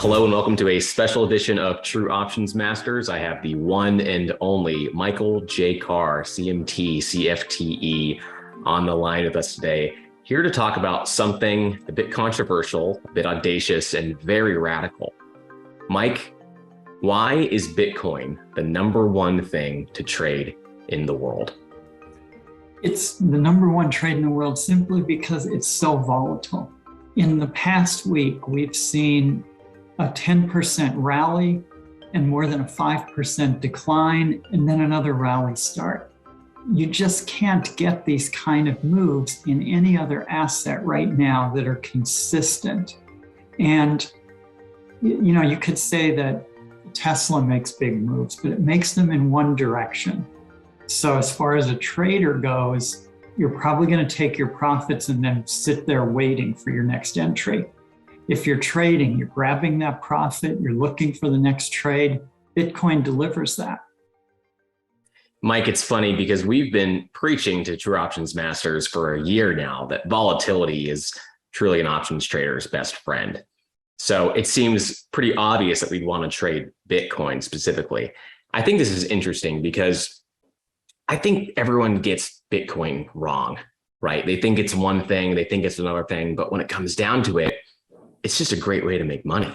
Hello and welcome to a special edition of True Options Masters. I have the one and only Michael J. Carr, CMT, CFTe, on the line with us today, here to talk about something a bit controversial, a bit audacious, and very radical. Mike, why is Bitcoin the number one thing to trade in the world? It's the number one trade in the world simply because it's so volatile. In the past week, we've seen a 10% rally and more than a 5% decline, and then another rally start. You just can't get these kind of moves in any other asset right now that are consistent. And you could say that Tesla makes big moves, but it makes them in one direction. So as far as a trader goes, you're probably going to take your profits and then sit there waiting for your next entry. If you're trading, you're grabbing that profit, you're looking for the next trade. Bitcoin delivers that. Mike, it's funny because we've been preaching to True Options Masters for a year now that volatility is truly an options trader's best friend. So it seems pretty obvious that we'd want to trade Bitcoin specifically. I think this is interesting because I think everyone gets Bitcoin wrong, right? They think it's one thing, they think it's another thing, but when it comes down to it, it's just a great way to make money.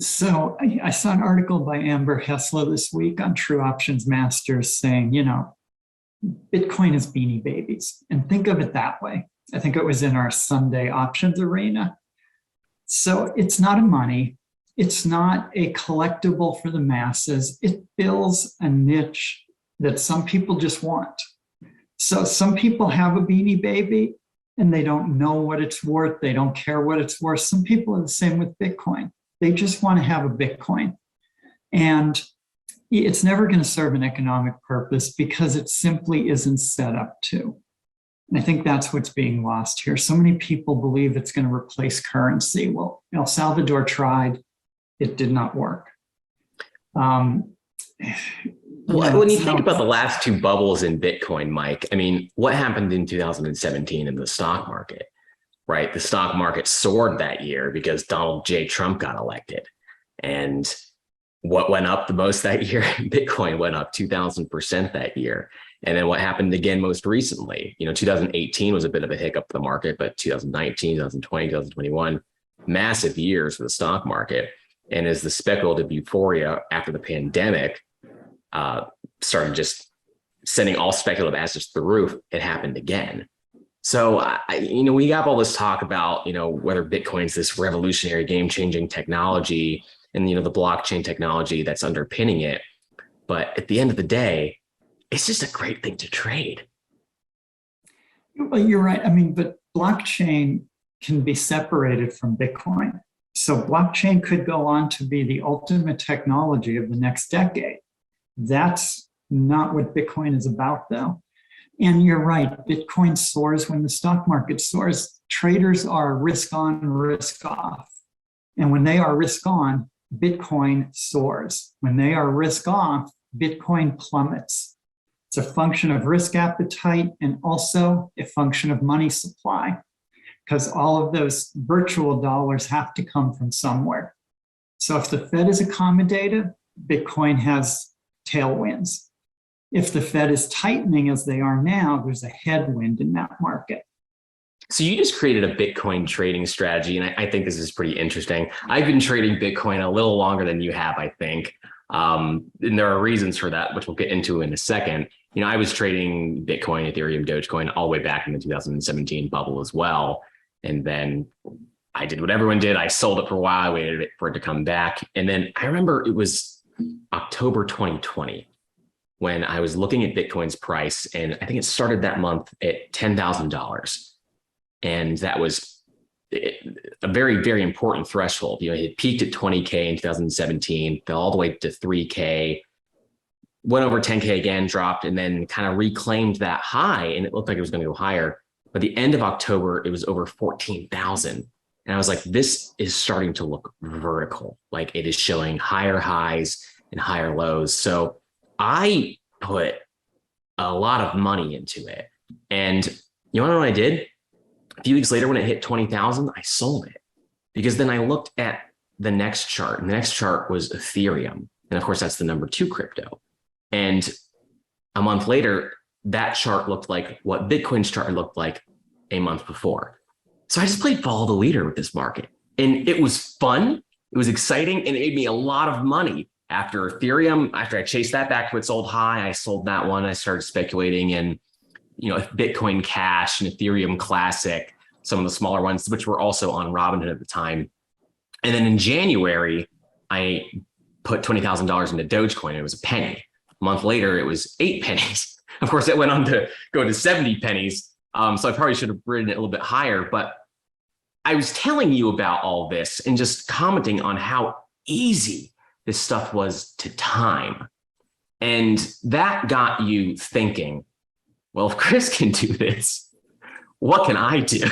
So I saw an article by Amber Hessler this week on True Options Masters saying, Bitcoin is beanie babies. And think of it that way. I think it was in our Sunday options arena. So it's not a money. It's not a collectible for the masses. It fills a niche that some people just want. So some people have a beanie baby and they don't know what it's worth. They don't care what it's worth. Some people are the same with Bitcoin. They just want to have a Bitcoin. And it's never going to serve an economic purpose because it simply isn't set up to. And I think that's what's being lost here. So many people believe it's going to replace currency. Well, El Salvador tried. It did not work. When you think about the last two bubbles in Bitcoin, Mike, I mean, what happened in 2017 in the stock market, right? The stock market soared that year because Donald J. Trump got elected. And what went up the most that year? Bitcoin went up 2,000% that year. And then what happened again most recently? 2018 was a bit of a hiccup for the market, but 2019, 2020, 2021, massive years for the stock market. And as the speculative euphoria after the pandemic started just sending all speculative assets to the roof, it happened again. So, we got all this talk about, whether Bitcoin's this revolutionary game-changing technology and, the blockchain technology that's underpinning it. But at the end of the day, it's just a great thing to trade. Well, you're right. But blockchain can be separated from Bitcoin. So blockchain could go on to be the ultimate technology of the next decade. That's not what Bitcoin is about, though. And you're right, Bitcoin soars when the stock market soars. Traders are risk on, risk off. And when they are risk on, Bitcoin soars. When they are risk off, Bitcoin plummets. It's a function of risk appetite and also a function of money supply, because all of those virtual dollars have to come from somewhere. So if the Fed is accommodative, Bitcoin has tailwinds. If the Fed is tightening as they are now, there's a headwind in that market. So you just created a Bitcoin trading strategy, and I think this is pretty interesting. I've been trading Bitcoin a little longer than you have, I think. And there are reasons for that, which we'll get into in a second. I was trading Bitcoin, Ethereum, Dogecoin all the way back in the 2017 bubble as well. And then I did what everyone did. I sold it for a while. I waited for it to come back. And then I remember it was October 2020 when I was looking at Bitcoin's price. And I think it started that month at $10,000. And that was a very, very important threshold. It peaked at 20K in 2017, fell all the way to 3K, went over 10K again, dropped, and then kind of reclaimed that high. And it looked like it was going to go higher. By the end of October, it was over 14,000. And I was like, this is starting to look vertical. Like it is showing higher highs and higher lows. So I put a lot of money into it. And you want to know what I did? A few weeks later, when it hit 20,000, I sold it because then I looked at the next chart, and the next chart was Ethereum. And of course, that's the number 2 crypto. And a month later, that chart looked like what Bitcoin's chart looked like a month before. So I just played follow the leader with this market. And it was fun. It was exciting. And it made me a lot of money. After Ethereum, after I chased that back to its old high, I sold that one. I started speculating in, Bitcoin Cash and Ethereum Classic, some of the smaller ones, which were also on Robinhood at the time. And then in January, I put $20,000 into Dogecoin. It was a penny. A month later, it was 8 pennies. Of course, it went on to go to 70 pennies. So I probably should have ridden it a little bit higher. But I was telling you about all this and just commenting on how easy this stuff was to time. And that got you thinking, well, if Chris can do this, what can I do?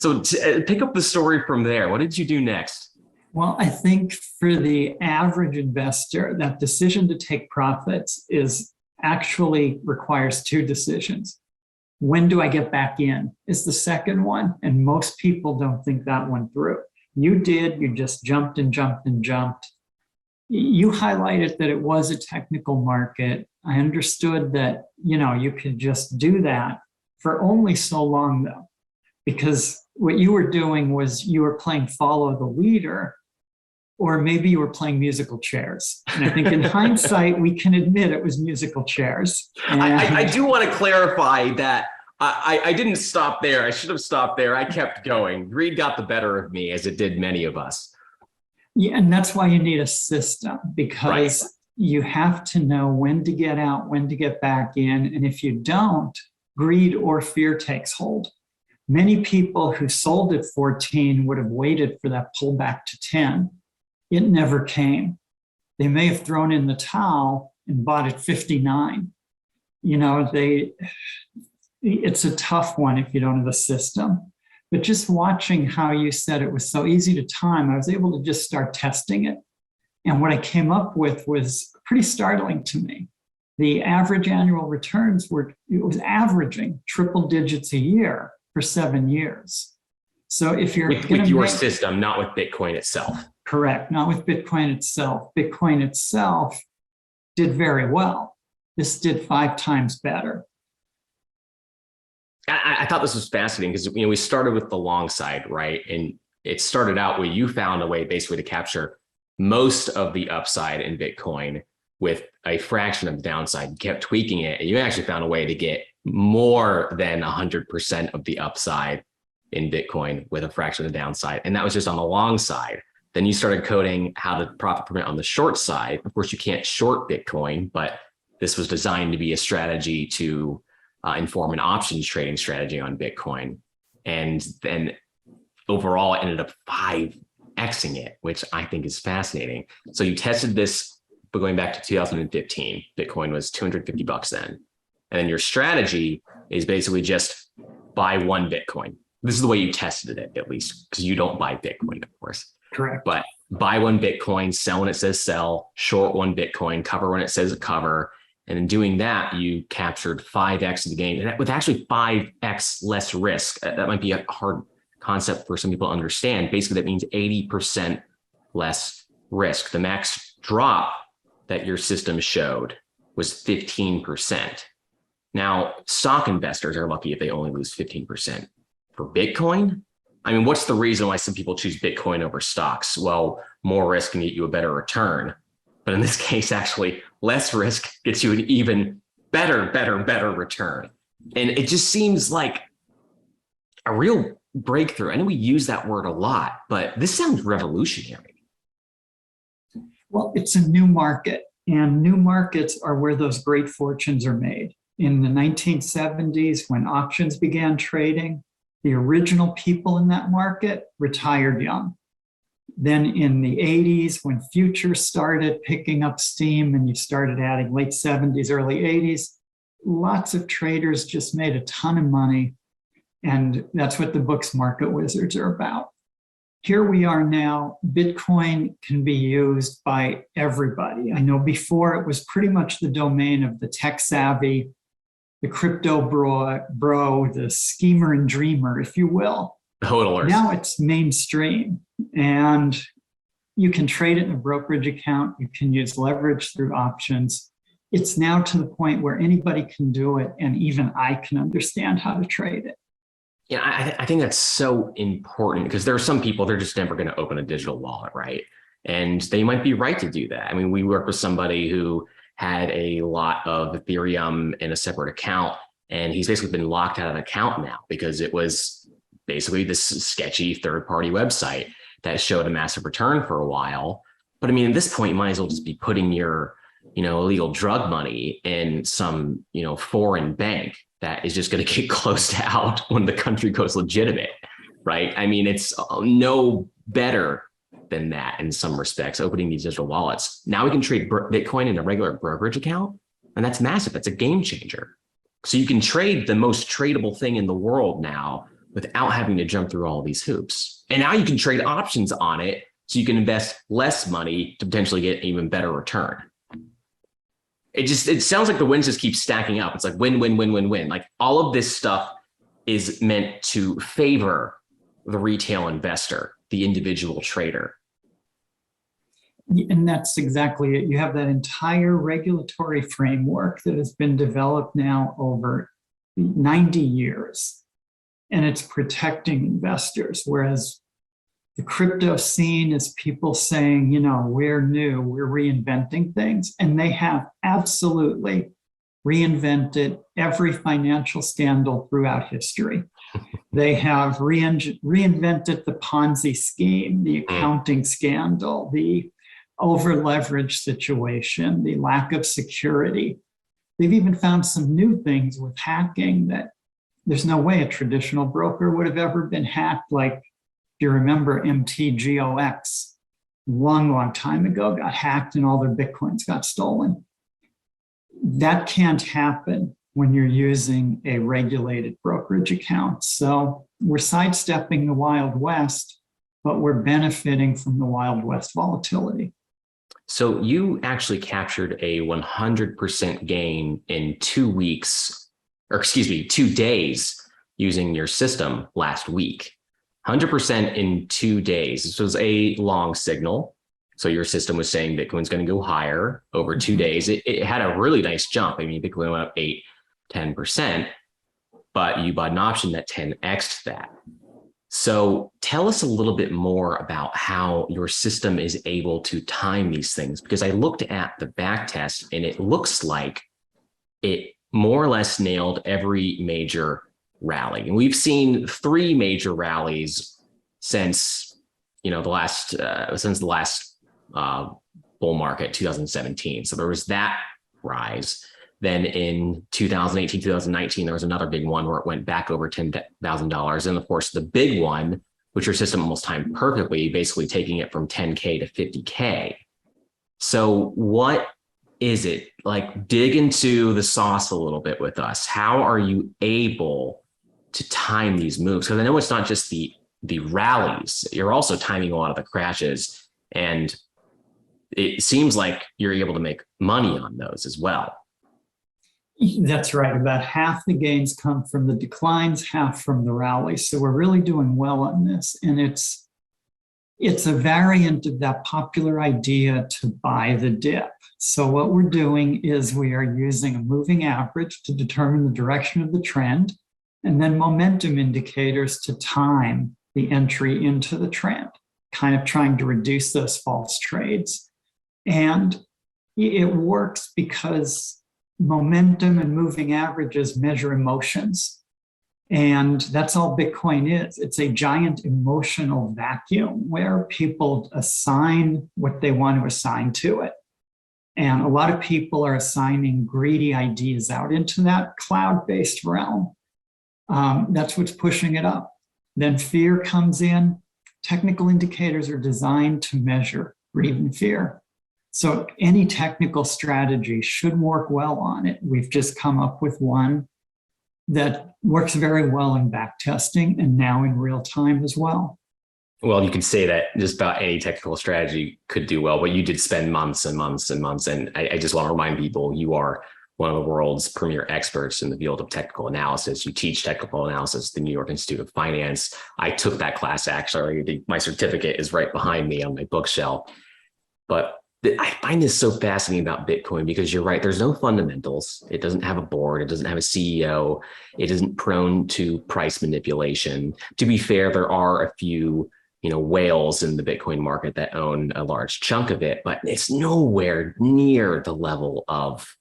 So pick up the story from there. What did you do next? Well, I think for the average investor, that decision to take profits actually requires 2 decisions. When do I get back in is the second one. And most people don't think that one through. You did, you just jumped and jumped and jumped. You highlighted that it was a technical market. I understood that, you could just do that for only so long though, because what you were doing was you were playing follow the leader, or maybe you were playing musical chairs. And I think in hindsight, we can admit it was musical chairs. I do want to clarify that I didn't stop there. I should have stopped there. I kept going. Greed got the better of me, as it did many of us. Yeah, and that's why you need a system, because you have to know when to get out, when to get back in. And if you don't, greed or fear takes hold. Many people who sold at 14 would have waited for that pullback to 10. It never came. They may have thrown in the towel and bought at 59. It's a tough one if you don't have a system. But just watching how you said it was so easy to time, I was able to just start testing it. And what I came up with was pretty startling to me. The average annual returns it was averaging triple digits a year for 7 years. So if you're with your system, not with Bitcoin itself. Correct, not with Bitcoin itself. Bitcoin itself did very well. This did 5 times better. I thought this was fascinating because we started with the long side, right? And it started out where you found a way basically to capture most of the upside in Bitcoin with a fraction of the downside. You kept tweaking it, and you actually found a way to get more than 100% of the upside in Bitcoin with a fraction of the downside. And that was just on the long side. Then you started coding how to profit permit on the short side. Of course, you can't short Bitcoin, but this was designed to be a strategy to inform an options trading strategy on Bitcoin. And then overall, it ended up 5xing it, which I think is fascinating. So you tested this, but going back to 2015, Bitcoin was $250 then. And then your strategy is basically just buy 1 Bitcoin. This is the way you tested it, at least, because you don't buy Bitcoin, of course. Correct. But buy 1 Bitcoin, sell when it says sell, short 1 Bitcoin, cover when it says cover. And in doing that, you captured 5x of the gain, and with actually 5x less risk. That might be a hard concept for some people to understand. Basically, that means 80% less risk. The max drop that your system showed was 15%. Now, stock investors are lucky if they only lose 15%. For Bitcoin, I mean, what's the reason why some people choose Bitcoin over stocks? Well, more risk can get you a better return. But in this case, actually, less risk gets you an even better return. And it just seems like a real breakthrough. I know we use that word a lot, but this sounds revolutionary. Well, it's a new market, and new markets are where those great fortunes are made. In the 1970s, when options began trading, the original people in that market retired young. Then in the 80s, when futures started picking up steam and you started adding late 70s, early 80s, lots of traders just made a ton of money. And that's what the books Market Wizards are about. Here we are now. Bitcoin can be used by everybody. I know before it was pretty much the domain of the tech savvy, the crypto bro, the schemer and dreamer, if you will. Hodlers. Now it's mainstream, and you can trade it in a brokerage account. You can use leverage through options. It's now to the point where anybody can do it, and even I can understand how to trade it. Yeah, I think that's so important because there are some people, they're just never going to open a digital wallet, right? And they might be right to do that. I mean, we work with somebody who had a lot of Ethereum in a separate account, and he's basically been locked out of an account now because it was basically this sketchy third-party website that showed a massive return for a while. But I mean, at this point, you might as well just be putting your, illegal drug money in some, foreign bank that is just going to get closed out when the country goes legitimate, right? I mean, it's no better than that in some respects, opening these digital wallets. Now we can trade Bitcoin in a regular brokerage account, and that's massive. That's a game changer. So you can trade the most tradable thing in the world now without having to jump through all these hoops. And now you can trade options on it so you can invest less money to potentially get an even better return. It sounds like the wins just keep stacking up. It's like win, win, win, win, win. Like all of this stuff is meant to favor the retail investor, the individual trader. And that's exactly it. You have that entire regulatory framework that has been developed now over 90 years, and it's protecting investors. Whereas the crypto scene is people saying, we're new, we're reinventing things. And they have absolutely reinvented every financial scandal throughout history. They have reinvented the Ponzi scheme, the accounting scandal, the over-leveraged situation, the lack of security. They've even found some new things with hacking that there's no way a traditional broker would have ever been hacked. Like, if you remember MTGOX, long time ago, got hacked and all their Bitcoins got stolen. That can't happen when you're using a regulated brokerage account. So we're sidestepping the Wild West, but we're benefiting from the Wild West volatility. So you actually captured a 100% gain in 2 weeks, or 2 days using your system last week. 100% in 2 days. This was a long signal. So your system was saying Bitcoin's going to go higher over 2 days. It had a really nice jump. I mean, Bitcoin went up 10%, but you bought an option that 10x'd that. So tell us a little bit more about how your system is able to time these things, because I looked at the back test and it looks like it more or less nailed every major rally. And we've seen 3 major rallies since, the last bull market, 2017. So there was that rise. Then in 2018, 2019, there was another big one where it went back over $10,000. And of course, the big one, which your system almost timed perfectly, basically taking it from 10K to 50K. So what is it? Like, dig into the sauce a little bit with us. How are you able to time these moves? Because I know it's not just the rallies. You're also timing a lot of the crashes. And it seems like you're able to make money on those as well. That's right. About half the gains come from the declines, half from the rallies. So we're really doing well on this. And it's a variant of that popular idea to buy the dip. So what we're doing is we are using a moving average to determine the direction of the trend, and then momentum indicators to time the entry into the trend, kind of trying to reduce those false trades. And it works because momentum and moving averages measure emotions. And that's all Bitcoin is. It's a giant emotional vacuum where people assign what they want to assign to it. And a lot of people are assigning greedy ideas out into that cloud-based realm. That's what's pushing it up. Then fear comes in. Technical indicators are designed to measure greed and fear. So any technical strategy should work well on it. We've just come up with one that works very well in back testing and now in real time as well. Well, you could say that just about any technical strategy could do well, but you did spend months and months and months. And I just want to remind people, you are one of the world's premier experts in the field of technical analysis. You teach technical analysis at the New York Institute of Finance. I took that class, actually. My certificate is right behind me on my bookshelf. But I find this so fascinating about Bitcoin because you're right, there's no fundamentals. It doesn't have a board. It doesn't have a CEO. It isn't prone to price manipulation. To be fair, there are a few whales in the Bitcoin market that own a large chunk of it, but it's nowhere near the level of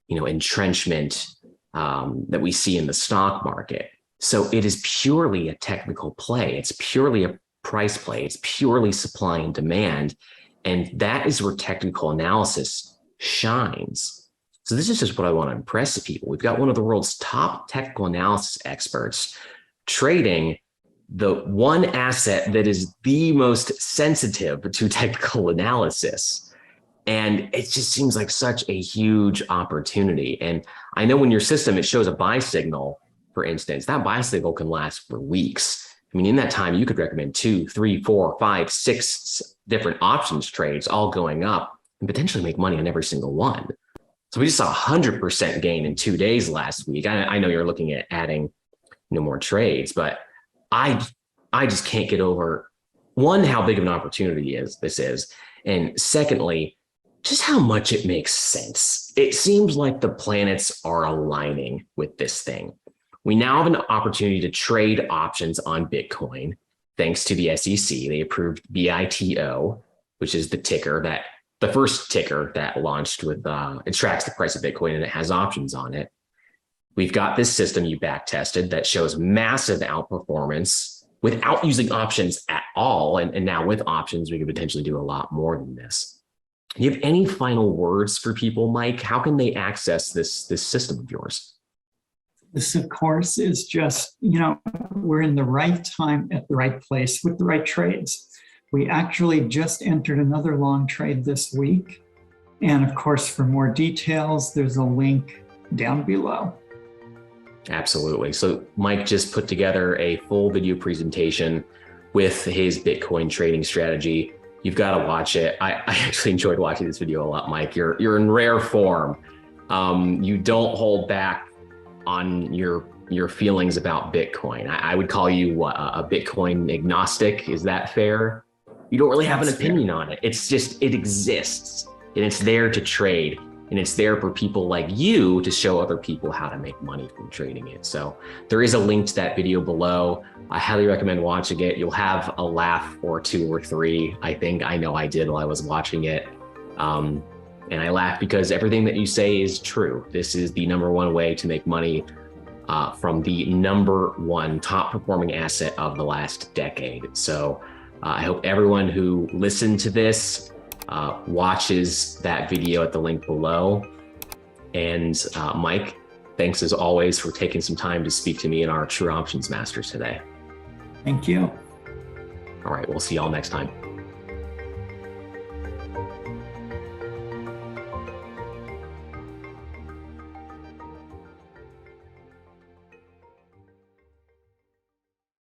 entrenchment that we see in the stock market. So it is purely a technical play. It's purely a price play. It's purely supply and demand. And that is where technical analysis shines. So this is just what I want to impress people. We've got one of the world's top technical analysis experts trading the one asset that is the most sensitive to technical analysis. And it just seems like such a huge opportunity. And I know in your system, it shows a buy signal, for instance, that buy signal can last for weeks. I mean, in that time, you could recommend 2, 3, 4, 5, 6 different options trades all going up and potentially make money on every single one. So we just saw 100% gain in 2 days last week. I know you're looking at adding more trades, but I just can't get over, one, how big of an opportunity this is. And secondly, just how much it makes sense. It seems like the planets are aligning with this thing. We now have an opportunity to trade options on Bitcoin, thanks to the SEC. They approved BITO, which is the first ticker that launched with, it tracks the price of Bitcoin and it has options on it. We've got this system you back tested that shows massive outperformance without using options at all. And now with options, we could potentially do a lot more than this. Do you have any final words for people, Mike? How can they access this system of yours? This, of course, is just, we're in the right time at the right place with the right trades. We actually just entered another long trade this week. And of course, for more details, there's a link down below. Absolutely. So Mike just put together a full video presentation with his Bitcoin trading strategy. You've got to watch it. I actually enjoyed watching this video a lot, Mike. You're in rare form. You don't hold back on your feelings about Bitcoin. I would call you a Bitcoin agnostic. Is that fair? You don't really have an opinion on it. It's just, it exists and it's there to trade. And it's there for people like you to show other people how to make money from trading it. So there is a link to that video below. I highly recommend watching it. You'll have a laugh or 2 or 3. I know I did while I was watching it. And I laugh because everything that you say is true. This is the #1 way to make money from the #1 top performing asset of the last decade. So I hope everyone who listened to this watches that video at the link below. And Mike, thanks as always for taking some time to speak to me and our True Options Masters today. Thank you. All right, we'll see y'all next time.